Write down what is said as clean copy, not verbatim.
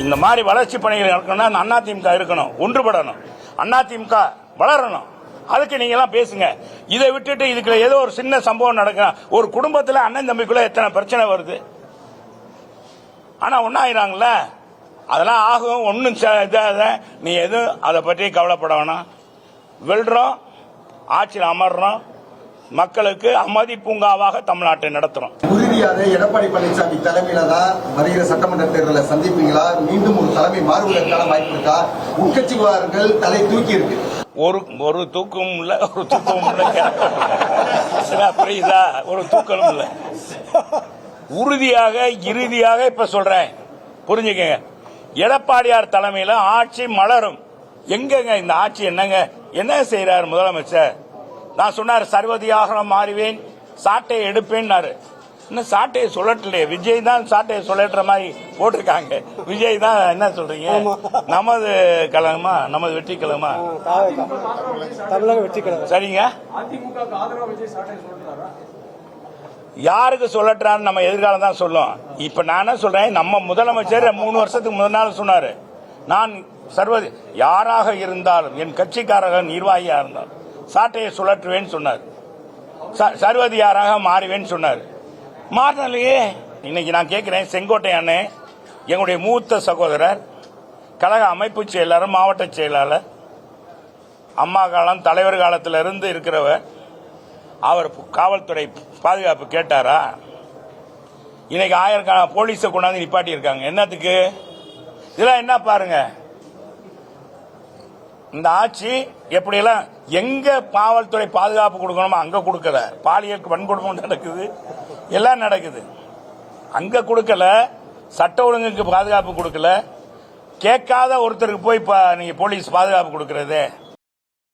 இந்த மாதிரி வளர்ச்சி பணிகள் நடக்கணும்னா அதிமுக இருக்கணும், ஒன்றுபடணும், அதிமுக வளரணும். அதுக்கு நீங்க எல்லாம் பேசுங்க. இதை விட்டுட்டு இதுக்குள்ள ஏதோ ஒரு சின்ன சம்பவம் நடக்கும். ஒரு குடும்பத்தில் அண்ணன் தம்பிக்குள்ள எத்தனை பிரச்சனை வருது, ஆனா ஒன்னாயிராங்கல்ல. அதெல்லாம் ஆகும், ஒன்னும் நீ எதுவும் அதை பற்றி கவலைப்பட வேணாம். வெல்றோம், ஆட்சியில் அமர்றோம், மக்களுக்கு அமைதி பூங்காவாக தமிழ்நாட்டை நடத்துறோம். உறுதியாக எடப்பாடி பழனிசாமி தலைமையில தான் வருகிற சட்டமன்ற தேர்தலை சந்திப்பீங்களா? மீண்டும் ஒரு தலைமை மாறுவதற்கான வாய்ப்பு இருக்கா? உட்கட்சி விவகாரங்கள் தலை தூக்கி இருக்கு. ஒரு தூக்கமும் இல்ல, ஒரு தூக்கமும் இல்ல, புரியுதா? ஒரு தூக்கமும் இல்ல. உறுதியாக இறுதியாக இப்ப சொல்றேன், புரிஞ்சுக்கங்க. எடப்பாடியார் தலைமையில ஆட்சி மலரும். எங்கங்க இந்த ஆட்சி என்னங்க என்ன செய்யறாரு முதலமைச்சர்? நான் சொன்னார் சர்வதியாக மாறுவேன், சாட்டையை எடுப்பேன்னாரு. இன்னும் சாட்டையை சொல்லட்டலையே. விஜய் தான் சாட்டையை சொல்லட்டுற மாதிரி போட்டிருக்காங்க. விஜய் தான் என்ன சொல்றீங்க? நமது கழகமா, நமது வெற்றி கழகமா? தமிழக வெற்றி கழகம். சரிங்க. யாருக்கு சொல்லட்டான்னு நம்ம எதிர்காலம் தான் சொல்லும். இப்ப நான் என்ன சொல்றேன், நம்ம முதலமைச்சர் 3 வருஷத்துக்கு முதல் நாள் சொன்னாரு, நான் யாராக இருந்தாலும் என் கட்சிக்காரர்கள் நிர்வாகியா இருந்தாலும் சாட்டையை சுழற்றுவேன்னு சொன்னார். சர்வதியாராக மாறுவேன்னு சொன்னார். மாறினாலேயே இன்னைக்கு நான் கேட்கிறேன், செங்கோட்டை அண்ணே எங்களுடைய மூத்த சகோதரர், கழக அமைப்பு செயலாளர், மாவட்ட செயலாளர், அம்மா காலம் தலைவர் காலத்திலிருந்து இருக்கிறவர், அவர் காவல்துறை பாதுகாப்பு கேட்டாரா? இன்னைக்கு ஆயிரக்கணக்கான போலீஸை கொண்டாந்து நிப்பாட்டி இருக்காங்க. என்னத்துக்கு? இதெல்லாம் என்ன பாருங்க. இந்த ஆட்சி எப்படியெல்லாம் எங்க காவல்துறை பாதுகாப்பு கொடுக்கணுமோ அங்க கொடுக்கல. பாலியல் வன்கொடுமை நடக்குது, எல்லாம் நடக்குது, அங்க கொடுக்கல. சட்ட ஒழுங்குக்கு பாதுகாப்பு கொடுக்கல. கேட்காத ஒருத்தருக்கு போய் நீங்க போலீஸ் பாதுகாப்பு கொடுக்கறது